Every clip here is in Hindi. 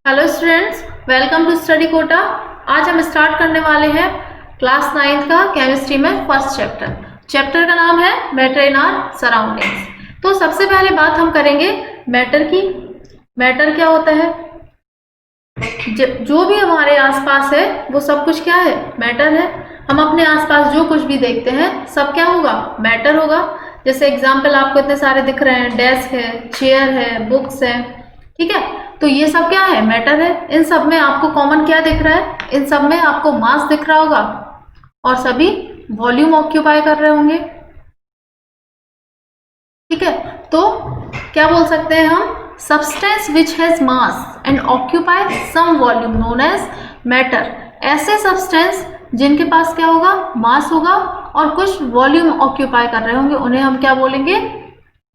Hello students, welcome to study Kota. आज हम स्टार्ट करने वाले हैं क्लास 9 का केमिस्ट्री में फर्स्ट चैप्टर का नाम है मैटर इन आवर सराउंडिंग्स। तो सबसे पहले बात हम करेंगे मैटर की। मैटर क्या होता है? जो भी हमारे आसपास है वो सब कुछ क्या है? मैटर है। हम अपने आसपास जो कुछ भी देखते हैं सब क्या होगा? मैटर होगा। जैसे एग्जाम्पल आपको इतने सारे दिख रहे हैं, डेस्क है, चेयर है, बुक्स है, ठीक है। तो ये सब क्या है? मैटर है। इन सब में आपको कॉमन क्या दिख रहा है? इन सब में आपको मास दिख रहा होगा और सभी वॉल्यूम ऑक्यूपाई कर रहे होंगे, ठीक है। तो क्या बोल सकते हैं हम? Substance which has mass and occupy some volume known as matter. ऐसे सब्सटेंस जिनके पास क्या होगा? मास होगा और कुछ वॉल्यूम ऑक्यूपाई कर रहे होंगे, उन्हें हम क्या बोलेंगे?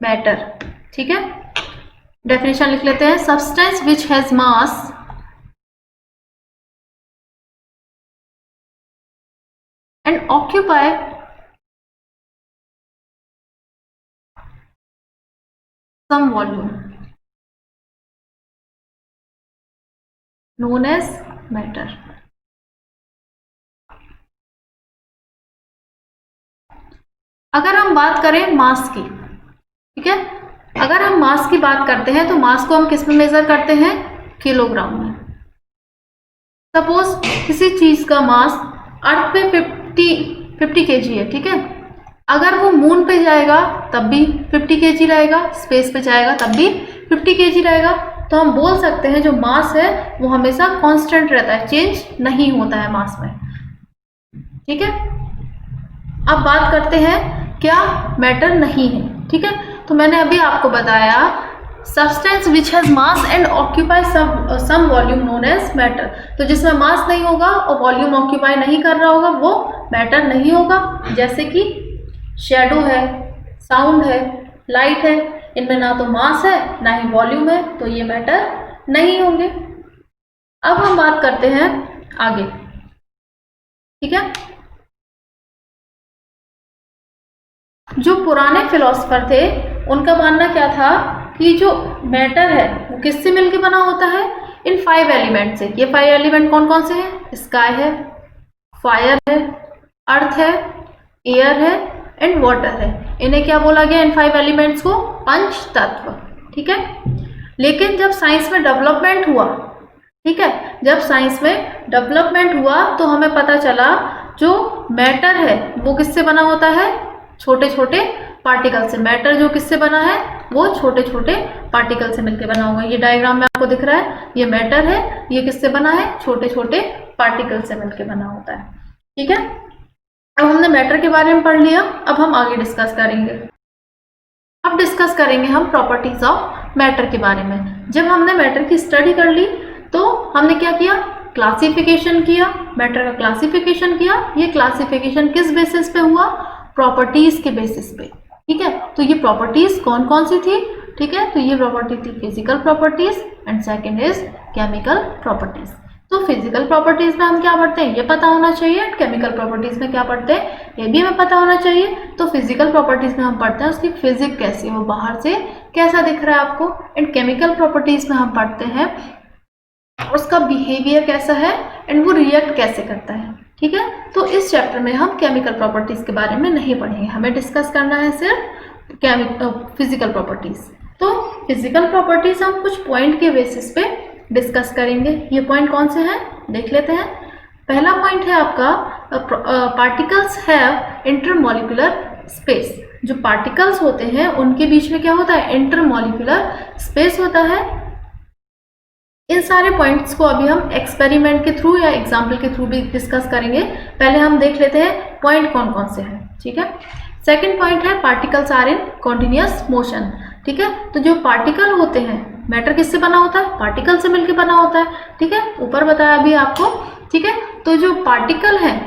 मैटर, ठीक है। डेफिनेशन लिख लेते हैं। Substance which has mass and occupy some volume known as matter. अगर हम बात करें मास की, ठीक है, अगर हम मास की बात करते हैं तो मास को हम किस में मेजर करते हैं? किलोग्राम में। सपोज किसी चीज का मास अर्थ पे 50 केजी है, ठीक है। अगर वो मून पे जाएगा तब भी 50 केजी रहेगा, स्पेस पे जाएगा तब भी 50 केजी रहेगा। तो हम बोल सकते हैं जो मास है वो हमेशा कांस्टेंट रहता है, चेंज नहीं होता है मास में, ठीक है। अब बात करते हैं क्या मैटर नहीं है, ठीक है। तो मैंने अभी आपको बताया substance which has mass and occupy some volume known as matter. तो जिसमें मास नहीं होगा और वॉल्यूम ऑक्यूपाई नहीं कर रहा होगा वो मैटर नहीं होगा। जैसे कि शैडो है, साउंड है, लाइट है, इनमें ना तो मास है ना ही वॉल्यूम है, तो ये मैटर नहीं होंगे। अब हम बात करते हैं आगे, ठीक है। जो पुराने फिलोसफर थे उनका मानना क्या था कि जो मैटर है वो किससे मिलके बना होता है? इन 5 एलिमेंट से। ये 5 एलिमेंट कौन कौन से हैं? स्काई है, फायर है, अर्थ है, एयर है एंड वाटर है। इन्हें क्या बोला गया? इन 5 एलिमेंट्स को पंच तत्व, ठीक है। लेकिन जब साइंस में डेवलपमेंट हुआ, ठीक है, जब साइंस में डेवलपमेंट हुआ तो हमें पता चला जो मैटर है वो किससे बना होता है? छोटे छोटे पार्टिकल से। मैटर जो किससे बना है? वो छोटे छोटे पार्टिकल से मिलकर बना होगा। ये डायग्राम में आपको दिख रहा है, ये मैटर है, ये किससे बना है? छोटे छोटे पार्टिकल से मिलकर बना होता है, ठीक है। अब हमने मैटर के बारे में पढ़ लिया, अब हम आगे डिस्कस करेंगे। अब डिस्कस करेंगे हम प्रॉपर्टीज ऑफ मैटर के बारे में। जब हमने मैटर की स्टडी कर ली तो हमने क्या किया? क्लासिफिकेशन किया, मैटर का क्लासिफिकेशन किया। ये क्लासिफिकेशन किस बेसिस पे हुआ? प्रॉपर्टीज के बेसिस पे, ठीक है। तो ये प्रॉपर्टीज कौन कौन सी थी? ठीक है, तो ये प्रॉपर्टी थी physical properties and second is chemical properties. तो फिजिकल प्रॉपर्टीज में हम क्या पढ़ते हैं ये पता होना चाहिए, केमिकल प्रॉपर्टीज में क्या पढ़ते हैं ये भी हमें पता होना चाहिए। तो फिजिकल प्रॉपर्टीज में हम पढ़ते हैं उसकी फिजिक्स कैसी है, वो बाहर से कैसा दिख रहा है आपको। एंड केमिकल प्रॉपर्टीज में हम पढ़ते हैं उसका बिहेवियर कैसा है एंड वो रिएक्ट कैसे करता है, ठीक है। तो इस चैप्टर में हम केमिकल प्रॉपर्टीज के बारे में नहीं पढ़ेंगे, हमें डिस्कस करना है सिर्फ फिजिकल प्रॉपर्टीज। तो फिजिकल प्रॉपर्टीज हम कुछ पॉइंट के बेसिस पे डिस्कस करेंगे। ये पॉइंट कौन से हैं देख लेते हैं। पहला पॉइंट है आपका पार्टिकल्स हैव इंटरमॉलिक्यूलर स्पेस। जो पार्टिकल्स होते हैं उनके बीच में क्या होता है? इंटरमॉलिक्यूलर स्पेस होता है। इन सारे पॉइंट्स को अभी हम एक्सपेरिमेंट के थ्रू या एग्जाम्पल के थ्रू भी डिस्कस करेंगे। पहले हम देख लेते हैं पॉइंट कौन कौन से हैं, ठीक है। सेकंड पॉइंट है particles are in continuous motion, ठीक है। तो जो पार्टिकल होते हैं, मैटर किससे बना होता है? पार्टिकल से मिलकर बना होता है, ठीक है, ऊपर बताया अभी आपको, ठीक है। तो जो पार्टिकल हैं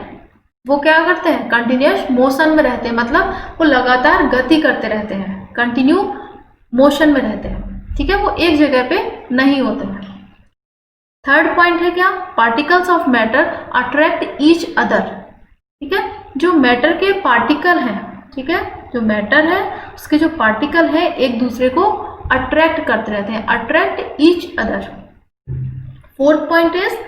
वो क्या करते हैं? कंटिन्यूअस मोशन में रहते हैं, मतलब वो लगातार गति करते रहते हैं, कंटिन्यू मोशन में रहते हैं, ठीक है, वो एक जगह पे नहीं होते हैं। थर्ड पॉइंट है क्या? Particles of matter attract each other, ठीक है। जो मैटर के पार्टिकल हैं, ठीक है, जो मैटर है उसके जो पार्टिकल है एक दूसरे को अट्रैक्ट करते रहते हैं, attract each other, fourth point is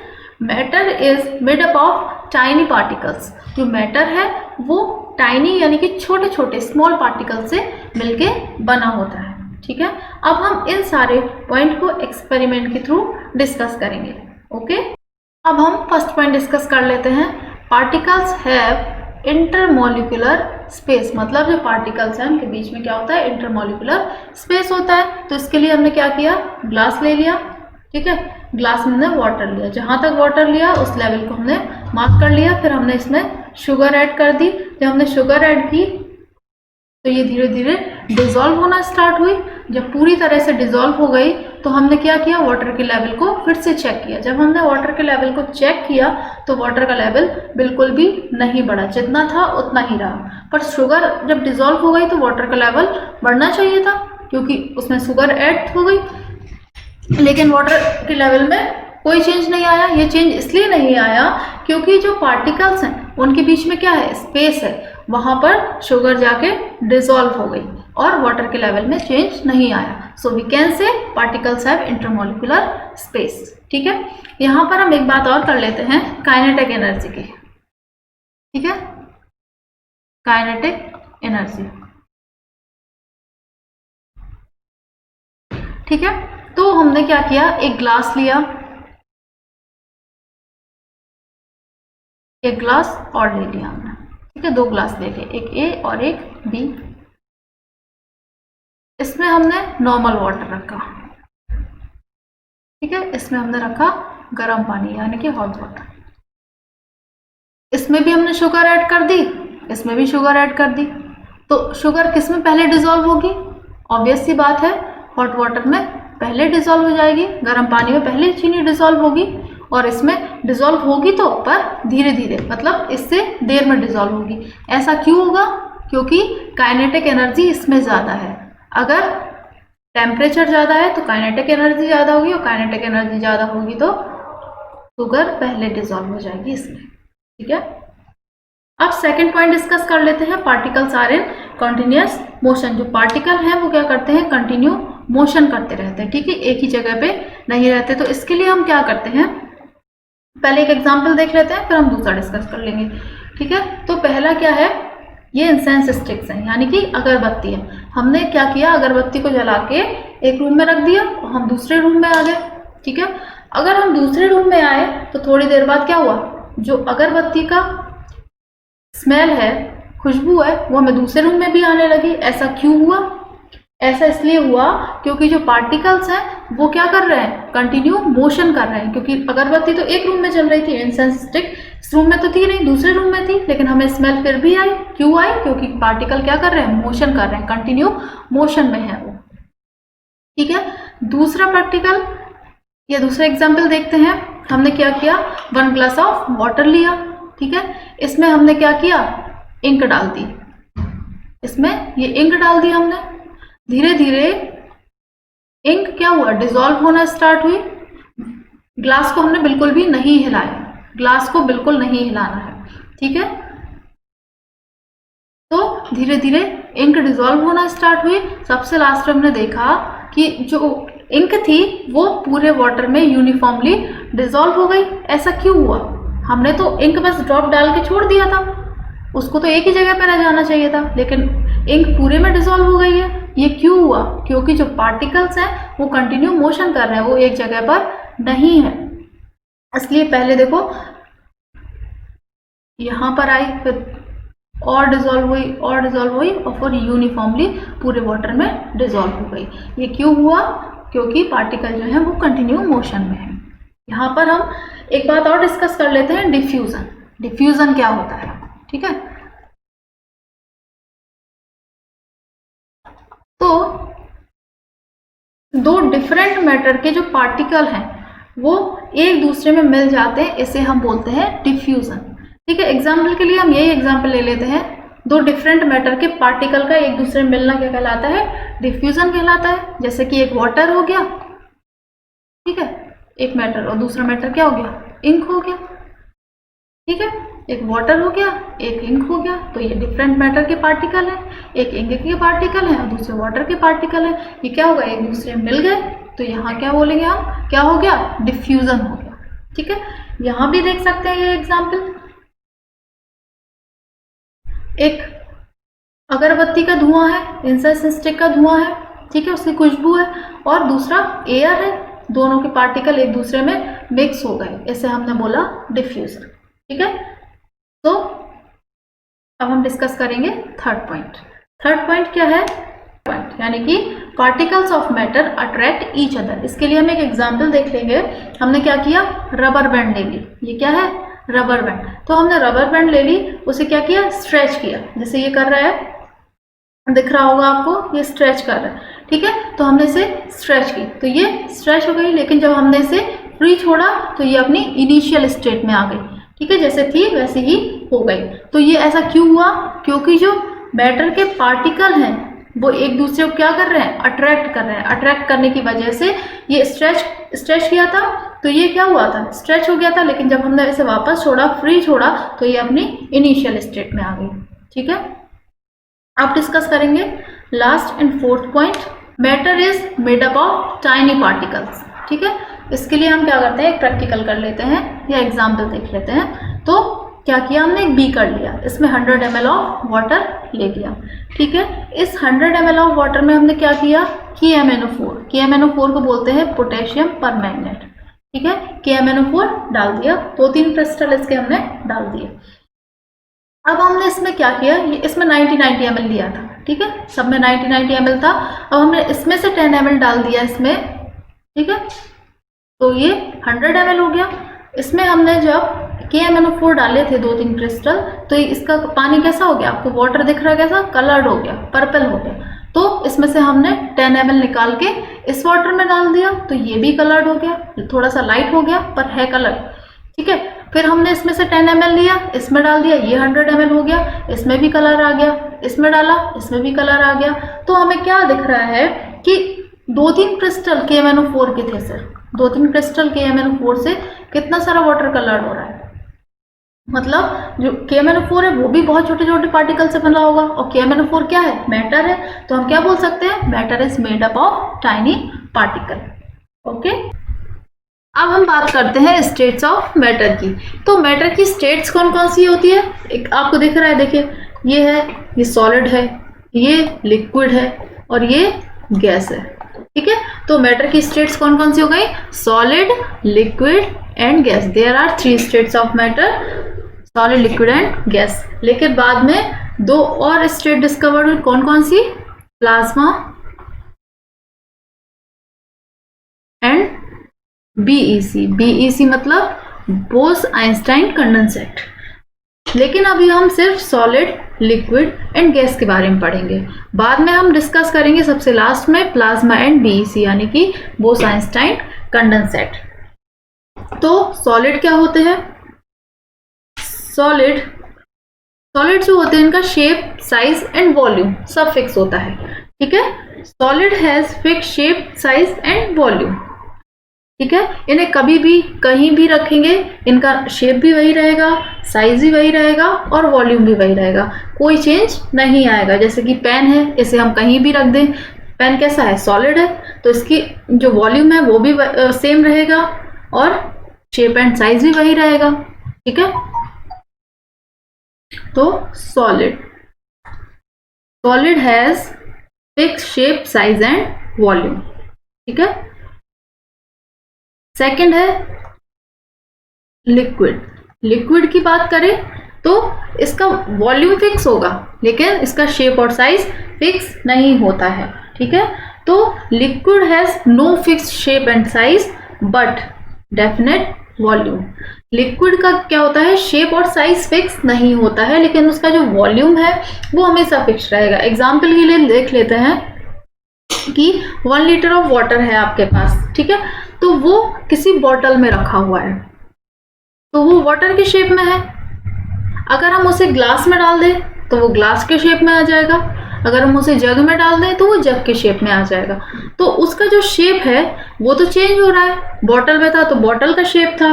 matter is made up of tiny particles. जो मैटर है वो टाइनी यानी कि छोटे छोटे स्मॉल पार्टिकल से मिलके बना होता है। ठीक है, अब हम इन सारे पॉइंट को एक्सपेरिमेंट के थ्रू डिस्कस करेंगे। ओके, अब हम फर्स्ट पॉइंट डिस्कस कर लेते हैं। पार्टिकल्स हैव इंटरमॉलिक्यूलर स्पेस, मतलब जो पार्टिकल्स हैं उनके बीच में क्या होता है, इंटरमॉलिक्यूलर स्पेस होता है। तो इसके लिए हमने क्या किया, ग्लास ले लिया। ठीक है, ग्लास में हमने वाटर लिया, जहां तक वाटर लिया उस लेवल को हमने मार्क कर लिया। फिर हमने इसमें शुगर ऐड कर दी। जब हमने शुगर ऐड की तो ये धीरे धीरे डिजोल्व होना स्टार्ट हुई। जब पूरी तरह से डिजोल्व हो गई तो हमने क्या किया, वाटर के लेवल को फिर से चेक किया। जब हमने वाटर के लेवल को चेक किया तो वाटर का लेवल बिल्कुल भी नहीं बढ़ा, जितना था उतना ही रहा। पर शुगर जब डिजोल्व हो गई तो वाटर का लेवल बढ़ना चाहिए था, क्योंकि उसमें शुगर ऐड हो गई। लेकिन वाटर के लेवल में कोई चेंज नहीं आया। ये चेंज इसलिए नहीं आया क्योंकि जो पार्टिकल्स हैं उनके बीच में क्या है, स्पेस है, वहां पर शुगर जाके डिसॉल्व हो गई और वाटर के लेवल में चेंज नहीं आया। So we can say particles have intermolecular space. ठीक है, यहाँ पर हम एक बात और कर लेते हैं काइनेटिक एनर्जी की। ठीक है, काइनेटिक एनर्जी। ठीक है, तो हमने क्या किया, एक ग्लास लिया, एक ग्लास और ले लिया हमने। ठीक है, 2 ग्लास ले लिए, एक ए और एक बी। इसमें हमने नॉर्मल वाटर रखा। ठीक है, इसमें हमने रखा गर्म पानी यानी कि हॉट वाटर। इसमें भी हमने शुगर ऐड कर दी, इसमें भी शुगर ऐड कर दी। तो शुगर किस में पहले डिसॉल्व होगी, ऑब्वियस सी बात है, हॉट वाटर में पहले डिसॉल्व हो जाएगी, गर्म पानी में पहले चीनी डिसॉल्व होगी। और इसमें डिसॉल्व होगी तो पर धीरे धीरे, मतलब इससे देर में डिसॉल्व होगी। ऐसा क्यों होगा, क्योंकि काइनेटिक एनर्जी इसमें ज़्यादा है। अगर टेम्परेचर ज़्यादा है तो काइनेटिक एनर्जी ज़्यादा होगी, और काइनेटिक एनर्जी ज़्यादा होगी तो शुगर पहले डिसॉल्व हो जाएगी इसमें। ठीक है, अब सेकंड पॉइंट डिस्कस कर लेते हैं। Particles are in continuous motion. जो पार्टिकल हैं वो क्या करते हैं, कंटिन्यू मोशन करते रहते हैं। ठीक है, एक ही जगह पे नहीं रहते। तो इसके लिए हम क्या करते हैं, पहले एक एग्जाम्पल देख लेते हैं, फिर हम दूसरा डिस्कस कर लेंगे। ठीक है, तो पहला क्या है, ये इंसेंस स्टिक्स हैं यानी कि अगरबत्ती है। हमने क्या किया, अगरबत्ती को जला के एक रूम में रख दिया और हम दूसरे रूम में आ गए। ठीक है, अगर हम दूसरे रूम में आए तो थोड़ी देर बाद क्या हुआ, जो अगरबत्ती का स्मेल है, खुशबू है, वो हमें दूसरे रूम में भी आने लगी। ऐसा क्यों हुआ, ऐसा इसलिए हुआ क्योंकि जो पार्टिकल्स हैं वो क्या कर रहे हैं, कंटिन्यू मोशन कर रहे हैं। क्योंकि अगरबत्ती तो एक रूम में चल रही थी, इंसेंस स्टिक इस रूम में तो थी नहीं, दूसरे रूम में थी, लेकिन हमें स्मेल फिर भी आई। क्यों आई, क्योंकि पार्टिकल क्या कर रहे हैं, मोशन कर रहे हैं, कंटिन्यू मोशन में है वो। ठीक है, दूसरा प्रैक्टिकल या दूसरा एग्जाम्पल देखते हैं। हमने क्या किया, 1 ग्लास ऑफ वाटर लिया। ठीक है, इसमें हमने क्या किया, इंक डाल दी। इसमें ये इंक डाल दी हमने। धीरे धीरे इंक क्या हुआ, डिसॉल्व होना स्टार्ट हुई। ग्लास को हमने बिल्कुल भी नहीं हिलाया, ग्लास को बिल्कुल नहीं हिलाना है। ठीक है, तो धीरे धीरे इंक डिसॉल्व होना स्टार्ट हुई। सबसे लास्ट में हमने देखा कि जो इंक थी वो पूरे वाटर में यूनिफॉर्मली डिसॉल्व हो गई। ऐसा क्यों हुआ, हमने तो इंक बस ड्रॉप डाल के छोड़ दिया था, उसको तो एक ही जगह पर रह जाना चाहिए था, लेकिन इंक पूरे में डिसॉल्व हो गई है। ये क्यों हुआ, क्योंकि जो पार्टिकल्स हैं वो कंटिन्यू मोशन कर रहे हैं, वो एक जगह पर नहीं है। इसलिए पहले देखो यहाँ पर आई, फिर और डिसॉल्व हुई और डिसॉल्व हुई, और फिर यूनिफॉर्मली पूरे वाटर में डिसॉल्व हो गई। ये क्यों हुआ, क्योंकि पार्टिकल जो है वो कंटिन्यू मोशन में है। यहाँ पर हम एक बात और डिस्कस कर लेते हैं, डिफ्यूजन। डिफ्यूजन क्या होता है, ठीक है। तो 2 डिफरेंट मैटर के जो पार्टिकल हैं वो एक दूसरे में मिल जाते हैं, इसे हम बोलते हैं डिफ्यूजन। ठीक है, एग्जाम्पल के लिए हम यही एग्जाम्पल ले लेते हैं। 2 डिफरेंट मैटर के पार्टिकल का एक दूसरे में मिलना क्या कहलाता है, डिफ्यूजन कहलाता है। जैसे कि एक वाटर हो गया, ठीक है, एक मैटर, और दूसरा मैटर क्या हो गया, इंक हो गया। ठीक है, एक वाटर हो गया, एक इंक हो गया। तो ये डिफरेंट मैटर के पार्टिकल हैं, एक इंक के पार्टिकल हैं और दूसरे वाटर के पार्टिकल हैं। ये क्या होगा, एक दूसरे में मिल गए, तो यहाँ क्या बोलेंगे हम, क्या हो गया, डिफ्यूजन हो गया। ठीक है, यहाँ भी देख सकते हैं ये एग्जाम्पल, एक अगरबत्ती का धुआं है, इंसेंस स्टिक का धुआं है, ठीक है, उसकी खुशबू है, और दूसरा एयर है, दोनों के पार्टिकल एक दूसरे में मिक्स हो गए, इसे हमने बोला डिफ्यूजन। ठीक है, तो अब हम डिस्कस करेंगे थर्ड पॉइंट। थर्ड पॉइंट क्या है? पॉइंट यानी कि particles of matter attract each other. इसके लिए हम एक एग्जाम्पल देख लेंगे। हमने क्या किया, रबर बैंड ले ली, ये क्या है, रबर बैंड। तो हमने रबर बैंड ले ली, उसे क्या किया, स्ट्रेच किया, जैसे ये कर रहा है, दिख रहा होगा आपको, ये स्ट्रेच कर रहा है। ठीक है, तो हमने इसे स्ट्रेच की, तो ये स्ट्रेच हो गई, लेकिन जब हमने इसे फ्री छोड़ा तो ये अपनी इनिशियल स्टेट में आ गई। ठीक है, जैसे थी वैसे ही हो गई। तो ये ऐसा क्यों हुआ? क्योंकि जो मैटर के पार्टिकल हैं वो एक दूसरे को क्या कर रहे हैं, अट्रैक्ट कर रहे हैं। अट्रैक्ट करने की वजह से ये स्ट्रेच किया था, तो ये क्या हुआ था, स्ट्रेच हो गया था, लेकिन जब हमने इसे वापस छोड़ा, फ्री छोड़ा, तो ये अपनी इनिशियल स्टेट में आ गई। ठीक है, अब डिस्कस करेंगे last and fourth point. Matter is made up of tiny particles. ठीक है, इसके लिए हम क्या करते हैं, एक प्रैक्टिकल कर लेते हैं या एग्जाम्पल देख लेते हैं। तो क्या किया हमने, एक बीकर लिया, इसमें 100 ml ऑफ वाटर ले लिया। ठीक है, इस 100 ml ऑफ वाटर में हमने क्या किया, KMnO4, KMnO4 को बोलते हैं पोटेशियम परमैंगनेट। ठीक है, KMnO4 डाल दिया, 2-3 क्रिस्टल इसके हमने डाल दिए। अब हमने इसमें क्या किया, इसमें 90 ml लिया था। ठीक है, सब में 90 ml था। अब हमने इसमें से 10 ml डाल दिया इसमें। ठीक है, तो ये 100 ml हो गया। इसमें हमने जब KMnO4 डाले थे 2-3 क्रिस्टल, तो इसका पानी कैसा हो गया, आपको वाटर दिख रहा है कैसा, कलर्ड हो गया, पर्पल हो गया। तो इसमें से हमने 10 ml निकाल के इस वाटर में डाल दिया, तो ये भी कलर्ड हो गया, थोड़ा सा लाइट हो गया पर है कलर। ठीक है, फिर हमने इसमें से 10 ml लिया, इसमें डाल दिया, ये 100 ml हो गया, इसमें भी कलर आ गया, इसमें डाला, इसमें भी कलर आ गया। तो हमें क्या दिख रहा है कि 2-3 क्रिस्टल KMnO4 के थे सर, 2-3 क्रिस्टल KMnO4 से कितना सारा वाटर कलर्ड हो रहा है। मतलब जो KMnO4 है वो भी बहुत छोटे छोटे पार्टिकल से बना होगा, और KMnO4 क्या है, मैटर है। तो हम क्या बोल सकते हैं, matter is made up of tiny particle. Okay, अब हम बात करते हैं स्टेट्स ऑफ मैटर की। तो मैटर की स्टेट्स कौन कौन सी होती है, एक आपको दिख रहा है, देखिए ये है, ये सॉलिड है, ये लिक्विड है, और ये गैस है। ठीक है, तो मैटर की स्टेट्स कौन कौन सी हो गई, solid, liquid and gas. There are 3 states of matter, solid, liquid and gas. लेकिन बाद में 2 और स्टेट डिस्कवर्ड हुई, कौन कौन सी, प्लाज्मा एंड BEC। BEC मतलब बोस-आइंस्टाइन कंडेंसेट। लेकिन अभी हम सिर्फ सॉलिड, लिक्विड एंड गैस के बारे में पढ़ेंगे। बाद में हम डिस्कस करेंगे सबसे लास्ट में प्लाज्मा एंड BEC यानी कि बोस-आइंस्टाइन कंडेंसेट। तो सॉलिड क्या होते हैं, सॉलिड जो होते हैं इनका शेप, साइज एंड वॉल्यूम सब फिक्स होता है। ठीक है, solid has fix shape, size and volume. ठीक है, इन्हें कभी भी कहीं भी रखेंगे, इनका शेप भी वही रहेगा, साइज भी वही रहेगा और वॉल्यूम भी वही रहेगा, कोई चेंज नहीं आएगा। जैसे कि पेन है, इसे हम कहीं भी रख दें, पेन कैसा है, सॉलिड है, तो इसकी जो वॉल्यूम है वो भी सेम रहेगा और शेप एंड साइज भी वही रहेगा। ठीक है, तो solid has fix shape, size and volume. ठीक है, सेकंड है लिक्विड की बात करें तो इसका वॉल्यूम फिक्स होगा, लेकिन इसका शेप और साइज फिक्स नहीं होता है। ठीक है, तो liquid has no fix shape and size but definite volume. Liquid का क्या होता है, शेप और साइज फिक्स नहीं होता है, लेकिन उसका जो वॉल्यूम है वो हमेशा फिक्स रहेगा। एग्जाम्पल के लिए देख लेते हैं कि 1 लीटर ऑफ वाटर है आपके पास। ठीक है, तो वो किसी बॉटल में रखा हुआ है, तो वो वाटर के शेप में है। अगर हम उसे ग्लास में डाल दें तो वो ग्लास के शेप में आ जाएगा, अगर हम उसे जग में डाल दें तो वो जग के शेप में आ जाएगा। तो उसका जो शेप है वो तो चेंज हो रहा है, बॉटल में था तो बॉटल का शेप था,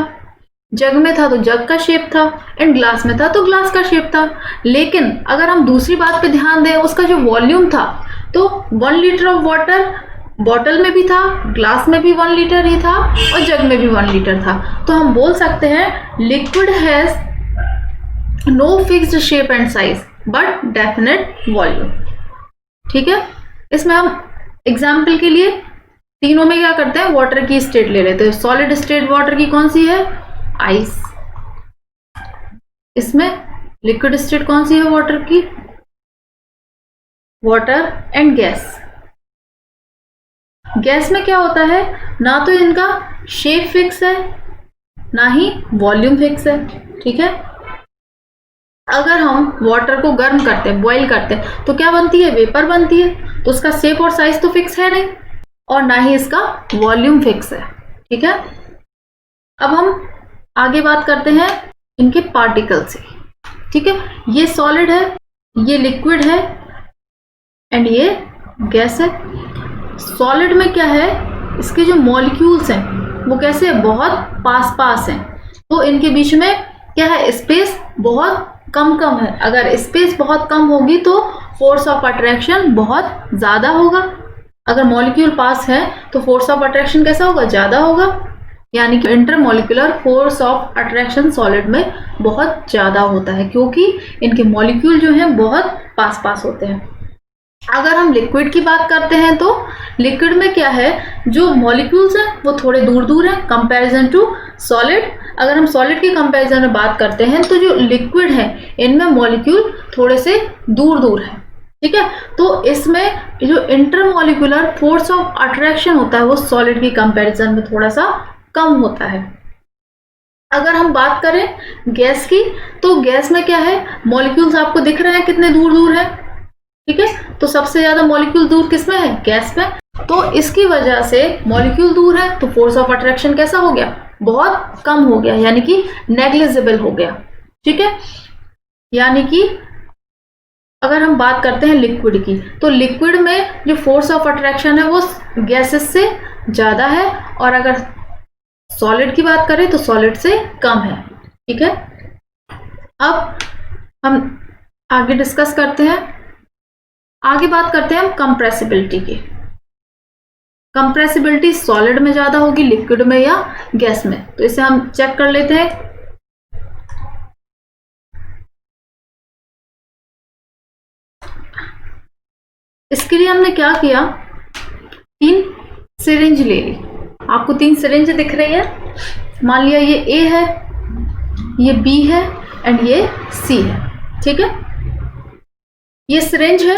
जग में था तो जग का शेप था, एंड ग्लास में था तो ग्लास का शेप था। लेकिन अगर हम दूसरी बात पे ध्यान दें, उसका जो वॉल्यूम था, तो 1 लीटर ऑफ वाटर बॉटल में भी था, ग्लास में भी 1 लीटर ही था और जग में भी 1 लीटर था। तो हम बोल सकते हैं liquid has no fixed shape and size but definite volume. ठीक है, इसमें हम एग्जाम्पल के लिए तीनों में क्या करते हैं, वाटर की स्टेट ले लेते हैं। सॉलिड स्टेट वाटर की कौन सी है, आइस। इसमें लिक्विड स्टेट कौन सी है वाटर की, वाटर एंड गैस। गैस में क्या होता है, ना तो इनका शेप फिक्स है ना ही वॉल्यूम फिक्स है। ठीक है, अगर हम वाटर को गर्म करते हैं, बॉईल करते हैं, तो क्या बनती है, वेपर बनती है। तो उसका शेप और साइज तो फिक्स है नहीं और ना ही इसका वॉल्यूम फिक्स है। ठीक है, अब हम आगे बात करते हैं इनके पार्टिकल से। ठीक है, ये सॉलिड है, ये लिक्विड है एंड ये गैस है। सॉलिड में क्या है, इसके जो मॉलिक्यूल्स हैं वो कैसे है, बहुत पास पास हैं। तो इनके बीच में क्या है, स्पेस बहुत कम कम है। अगर स्पेस बहुत कम होगी तो फोर्स ऑफ अट्रैक्शन बहुत ज़्यादा होगा। अगर मॉलिक्यूल पास है तो फोर्स ऑफ अट्रैक्शन कैसा होगा, ज़्यादा होगा। यानी कि intermolecular force of attraction solid में बहुत ज़्यादा होता है क्योंकि इनके मॉलिक्यूल जो हैं बहुत पास पास होते हैं। अगर हम लिक्विड की बात करते हैं तो लिक्विड में क्या है, जो मॉलिक्यूल्स हैं वो थोड़े दूर दूर हैं कंपैरिजन टू सॉलिड। अगर हम सॉलिड की कंपैरिजन में बात करते हैं तो जो लिक्विड है इनमें मॉलिक्यूल थोड़े से दूर दूर हैं। ठीक है, तो इसमें जो इंटरमॉलिक्यूलर फोर्स ऑफ अट्रैक्शन होता है वो सॉलिड की कंपैरिजन में थोड़ा सा कम होता है। अगर हम बात करें गैस की तो गैस में क्या है, मॉलिक्यूल्स आपको दिख रहे हैं कितने दूर दूर हैं। ठीक है, तो सबसे ज्यादा मॉलिक्यूल दूर किसमें है, गैस में। तो इसकी वजह से मॉलिक्यूल दूर है तो फोर्स ऑफ अट्रैक्शन कैसा हो गया, बहुत कम हो गया, यानी कि नेग्लिजिबल हो गया। ठीक है, यानी कि अगर हम बात करते हैं लिक्विड की तो लिक्विड में जो फोर्स ऑफ अट्रैक्शन है वो गैसेस से ज्यादा है और अगर सॉलिड की बात करें तो सॉलिड से कम है। ठीक है, अब हम आगे डिस्कस करते हैं, आगे बात करते हैं हम कंप्रेसिबिलिटी की। कंप्रेसिबिलिटी सॉलिड में ज्यादा होगी, लिक्विड में या गैस में, तो इसे हम चेक कर लेते हैं। इसके लिए हमने क्या किया, 3 सिरिंज ले ली। आपको 3 सिरिंज दिख रही है, मान लिया ये ए है, ये बी है एंड ये सी है। ठीक है, ये सिरिंज है,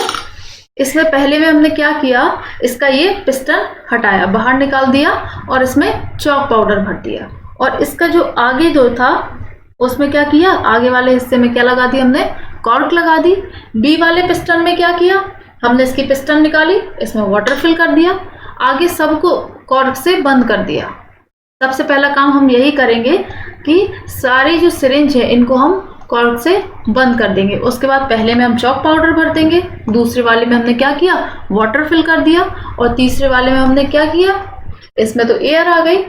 इसमें पहले में हमने क्या किया, इसका ये पिस्टन हटाया, बाहर निकाल दिया और इसमें चॉक पाउडर भर दिया और इसका जो आगे जो था उसमें क्या किया, आगे वाले हिस्से में क्या लगा दी, हमने कॉर्क लगा दी। बी वाले पिस्टन में क्या किया, हमने इसकी पिस्टन निकाली, इसमें वाटर फिल कर दिया, आगे सबको कॉर्क से बंद कर दिया। सबसे पहला काम हम यही करेंगे कि सारी जो सिरिंज है इनको हम कॉर्क से बंद कर देंगे। उसके बाद पहले में हम चॉक पाउडर भर देंगे, दूसरे वाले में हमने क्या किया, वाटर फिल कर दिया और तीसरे वाले में हमने क्या किया, इसमें तो एयर आ गई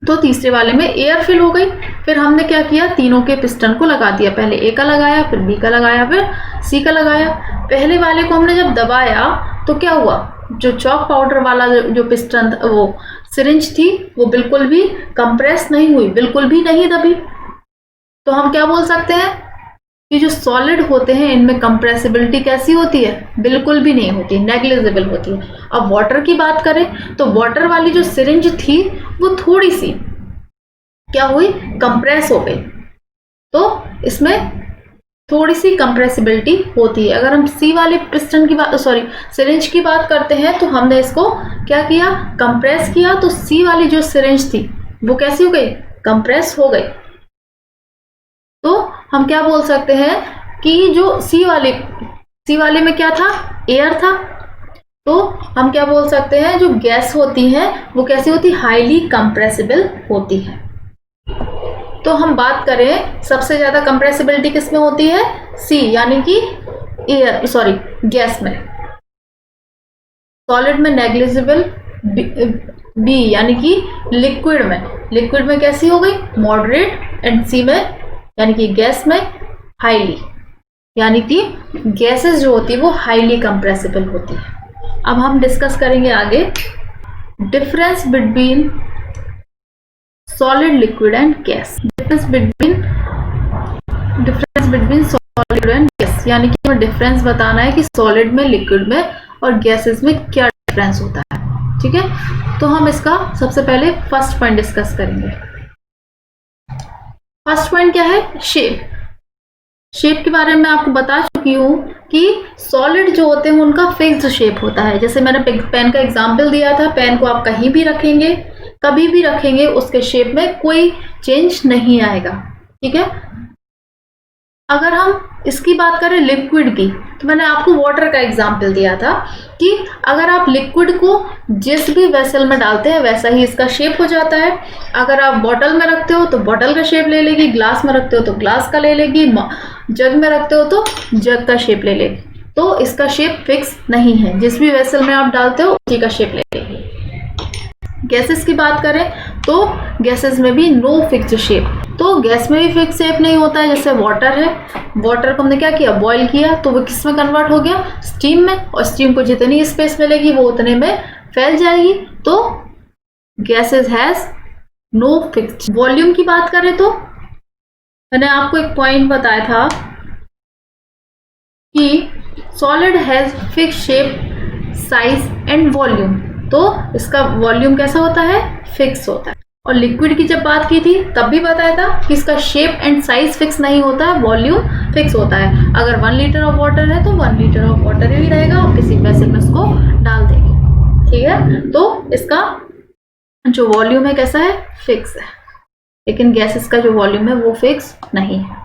तो तीसरे वाले में एयर फिल हो गई। फिर हमने क्या किया, तीनों के पिस्टन को लगा दिया, पहले ए का लगाया, फिर बी का लगाया, फिर सी का लगाया। पहले वाले को हमने जब दबाया तो क्या हुआ, जो चॉक पाउडर वाला जो पिस्टन वो सिरिंज थी वो बिल्कुल भी कंप्रेस नहीं हुई, बिल्कुल भी नहीं दबी। तो हम क्या बोल सकते हैं कि जो सॉलिड होते हैं इनमें कंप्रेसिबिलिटी कैसी होती है, बिल्कुल भी नहीं होती, नेग्लिजिबल होती है। अब वाटर की बात करें तो वाटर वाली जो सिरिंज थी वो थोड़ी सी क्या हुई, कंप्रेस हो गई, तो इसमें थोड़ी सी कंप्रेसिबिलिटी होती है। अगर हम सी वाले पिस्टन की बात, सॉरी सिरिंज की बात करते हैं तो हमने इसको क्या किया, कंप्रेस किया, तो सी वाली जो सिरिंज थी वो कैसी हो गई, कंप्रेस हो गई। तो हम क्या बोल सकते हैं कि जो सी वाले में क्या था, एयर था, तो हम क्या बोल सकते हैं जो गैस होती है वो कैसी होती, हाईली कंप्रेसिबल होती है। तो हम बात करें सबसे ज्यादा कंप्रेसिबिलिटी किसमें होती है, सी यानी कि एयर, सॉरी गैस में। सॉलिड में नेग्लिजिबल, बी यानी कि लिक्विड में कैसी हो गई, मॉडरेट, एंड सी में यानी कि गैस में हाईली, यानी कि गैसेस जो होती है वो हाईली कंप्रेसिबल होती है। अब हम डिस्कस करेंगे आगे difference between solid, liquid and gas. Difference between solid and gas, यानी कि हमें डिफरेंस बताना है कि सॉलिड में, लिक्विड में और गैसेस में क्या डिफरेंस होता है। ठीक है, तो हम इसका सबसे पहले फर्स्ट पॉइंट डिस्कस करेंगे। फर्स्ट पॉइंट क्या है? शेप। शेप के बारे में आपको बता चुकी हूं कि सॉलिड जो होते हैं उनका फिक्स्ड शेप होता है। जैसे मैंने पेन का एग्जांपल दिया था, पेन को आप कहीं भी रखेंगे, कभी भी रखेंगे, उसके शेप में कोई चेंज नहीं आएगा। ठीक है, अगर हम इसकी बात करें लिक्विड की, तो मैंने आपको वाटर का एग्जांपल दिया था कि अगर आप लिक्विड को जिस भी वेसल में डालते हैं वैसा ही इसका शेप हो जाता है। अगर आप बॉटल में रखते हो तो बॉटल का शेप ले लेगी, ग्लास में रखते हो तो ग्लास का ले लेगी, जग में रखते हो तो जग का शेप ले लेगी। तो इसका शेप फिक्स नहीं है, जिस भी वेसल में आप डालते हो उसी का शेप ले लेगी। गैसेस की बात करें तो गैसेस में भी नो फिक्स्ड शेप, तो गैस में भी फिक्स शेप नहीं होता है। जैसे वाटर है, वाटर को हमने क्या किया? बॉईल किया, तो वो किस में कन्वर्ट हो गया? स्टीम में, और स्टीम को जितनी स्पेस मिलेगी वो उतने में फैल जाएगी। तो gases has no fixed. Volume की बात करें तो मैंने आपको एक पॉइंट बताया था कि solid has fixed shape, size and volume. तो इसका वॉल्यूम कैसा होता है? फिक्स होता है। और लिक्विड की जब बात की थी तब भी बताया था कि इसका शेप एंड साइज फिक्स नहीं होता है, वॉल्यूम फिक्स होता है। अगर 1 लीटर ऑफ वाटर है तो 1 लीटर ऑफ वाटर ही रहेगा, और किसी वेसल में उसको डाल देंगे। ठीक है, तो इसका जो वॉल्यूम है कैसा है? फिक्स है। लेकिन गैसेस का जो वॉल्यूम है वो फिक्स नहीं है।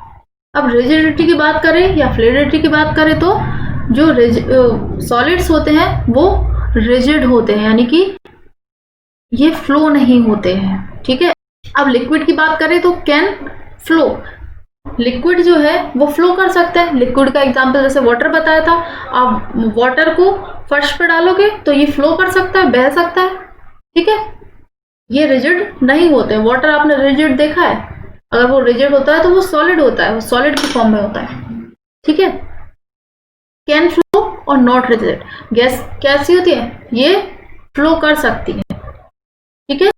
अब रिजिडिटी की बात करें या फ्लूइडिटी की बात करें तो जो सॉलिड्स होते हैं वो रिजिड होते हैं, यानी कि ये फ्लो नहीं होते हैं। ठीक है, अब लिक्विड की बात करें तो कैन फ्लो। लिक्विड जो है वो फ्लो कर सकता है। लिक्विड का एग्जांपल जैसे वाटर बताया था, आप वाटर को फर्श पे डालोगे तो ये फ्लो कर सकता है, बह सकता है। ठीक है, ये रिजिड नहीं होते हैं। वाटर आपने रिजिड देखा है? अगर वो रिजिड होता है तो वो सॉलिड होता है, वो सॉलिड की फॉर्म में होता है। ठीक है, कैन फ्लो और नॉट रिजिड। गैस कैसी होती है? ये फ्लो कर सकती है, ठीक है,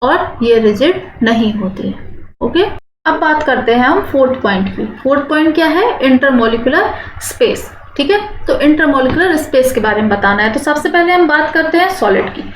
और ये रिजिड नहीं होती है। ओके, अब बात करते हैं हम फोर्थ पॉइंट की। फोर्थ पॉइंट क्या है? Intermolecular space. ठीक है, तो इंटरमोलिकुलर स्पेस के बारे में बताना है। तो सबसे पहले हम बात करते हैं सॉलिड की।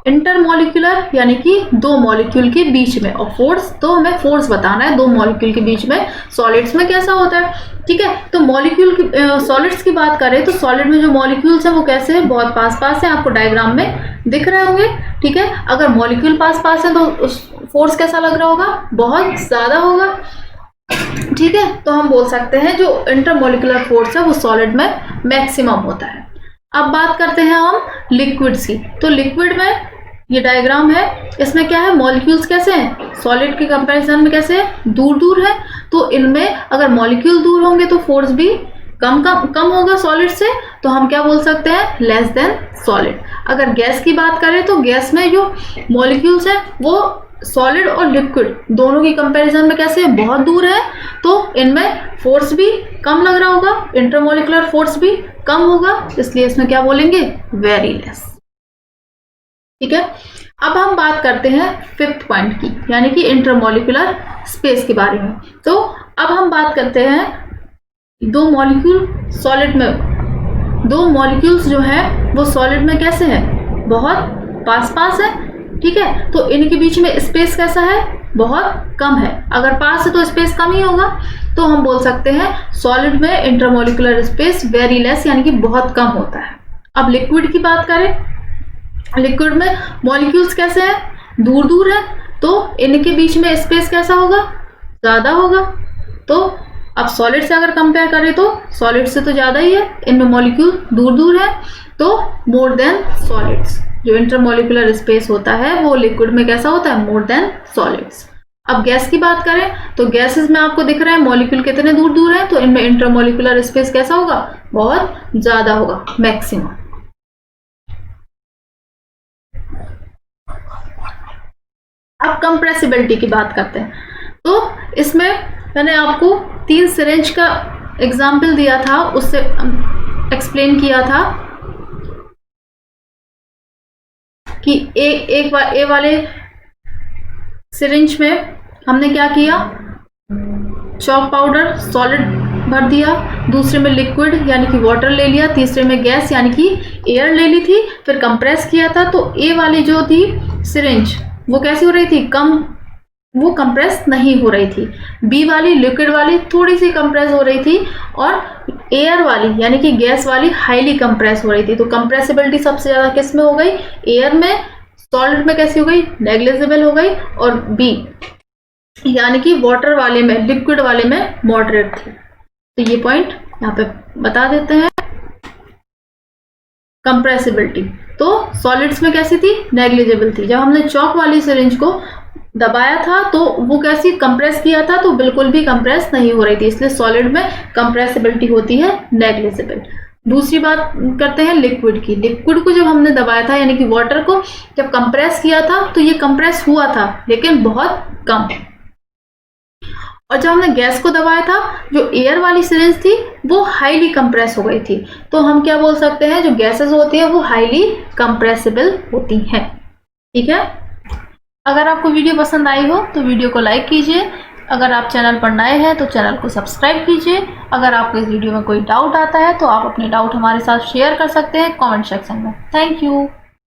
इंटरमोलिकुलर यानी कि दो मॉलिक्यूल के बीच में, और फोर्स, तो हमें फोर्स बताना है दो मॉलिक्यूल के बीच में सॉलिड्स में कैसा होता है। ठीक है, तो मॉलिक्यूल की सॉलिड्स की बात करें तो सॉलिड में जो मॉलिक्यूल्स हैं वो कैसे हैं? बहुत पास पास हैं, आपको डायग्राम में दिख रहे होंगे। ठीक है, अगर मॉलिक्यूल पास पास है तो फोर्स कैसा लग रहा होगा? बहुत ज्यादा होगा। ठीक है, तो हम बोल सकते हैं जो इंटरमोलिकुलर फोर्स है वो सॉलिड में मैक्सिमम होता है। अब बात करते हैं हम लिक्विड्स की। तो लिक्विड में ये डायग्राम है, इसमें क्या है? मॉलिक्यूल्स कैसे हैं? सॉलिड के कंपैरिजन में कैसे है? दूर दूर है। तो इनमें अगर मॉलिक्यूल दूर होंगे तो फोर्स भी कम होगा सॉलिड से, तो हम क्या बोल सकते हैं? Less than solid. अगर गैस की बात करें तो गैस में जो मॉलिक्यूल्स हैं वो सॉलिड और लिक्विड दोनों की कंपैरिजन में कैसे है? बहुत दूर है, तो इनमें फोर्स भी कम लग रहा होगा, इंटरमोलिकुलर फोर्स भी कम होगा, इसलिए इसमें क्या बोलेंगे? Very less. ठीक है, अब हम बात करते हैं फिफ्थ पॉइंट की, यानी कि इंटरमोलिकुलर स्पेस के बारे में। तो अब हम बात करते हैं दो मॉलिक्यूल सॉलिड में, दो मॉलिक्यूल्स जो है वो सॉलिड में कैसे हैं? बहुत पास पास है। ठीक है, तो इनके बीच में स्पेस कैसा है? बहुत कम है। अगर पास है तो स्पेस कम ही होगा, तो हम बोल सकते हैं सॉलिड में इंटरमोलिकुलर स्पेस वेरी लेस, यानी कि बहुत कम होता है। अब लिक्विड की बात करें, लिक्विड में मॉलिक्यूल्स कैसे हैं? दूर दूर है, तो इनके बीच में स्पेस कैसा होगा? ज्यादा होगा। तो अब सॉलिड से अगर कंपेयर करें तो सॉलिड से तो ज्यादा ही है, इनमें मॉलिक्यूल दूर दूर है, तो मोर देन सॉलिड्स। जो इंटरमोलिकुलर स्पेस होता है वो लिक्विड में कैसा होता है? More than solids. अब गैस की बात करें तो गैसेस में आपको दिख रहा है मॉलिक्यूल कितने दूर दूर है, तो इनमें इंटरमोलिकुलर स्पेस कैसा होगा? बहुत ज्यादा होगा, मैक्सिमम। अब कंप्रेसिबिलिटी की बात करते हैं। तो इसमें मैंने आपको 3 सिरिंज का एग्जाम्पल दिया था, उससे एक्सप्लेन किया था कि ए वाले सिरिंज में हमने क्या किया, चॉक पाउडर सॉलिड भर दिया, दूसरे में लिक्विड यानी कि वाटर ले लिया, तीसरे में गैस यानी कि एयर ले ली थी, फिर कंप्रेस किया था। तो ए वाली जो थी सिरिंज वो कैसी हो रही थी, वो कंप्रेस नहीं हो रही थी। बी वाली लिक्विड वाली थोड़ी सी कंप्रेस हो रही थी, और एयर वाली यानी कि गैस वाली हाईली कंप्रेस हो रही थी। तो कंप्रेसिबिलिटी सबसे ज़्यादा किस में हो गई, एयर में। सॉलिड में कैसी हो गई, नेग्लिजिबल हो गई। और बी यानी कि वाटर वाले में, लिक्विड वाले में मॉडरेट थी। तो ये पॉइंट यहाँ पे बता देते हैं। कंप्रेसिबिलिटी तो सॉलिड्स में कैसी थी, नेग्लिजिबल थी। जब हमने चॉक वाली सिरिंज को दबाया था तो वो कैसी, कंप्रेस किया था तो बिल्कुल भी कंप्रेस नहीं हो रही थी, इसलिए सॉलिड में कंप्रेसिबिलिटी होती है नेग्लिजिबल। दूसरी बात करते हैं लिक्विड की। लिक्विड को जब हमने दबाया था यानी कि वाटर को जब कंप्रेस किया था तो ये कंप्रेस हुआ था लेकिन बहुत कम। और जब हमने गैस को दबाया था, जो एयर वाली सिरिंज थी वो हाईली कंप्रेस हो गई थी। तो हम क्या बोल सकते हैं, जो गैसेस होती है वो हाईली कंप्रेसिबल होती हैं। ठीक है। अगर आपको वीडियो पसंद आई हो तो वीडियो को लाइक कीजिए। अगर आप चैनल पर नए हैं तो चैनल को सब्सक्राइब कीजिए। अगर आपको इस वीडियो में कोई डाउट आता है तो आप अपने डाउट हमारे साथ शेयर कर सकते हैं कमेंट सेक्शन में। Thank you.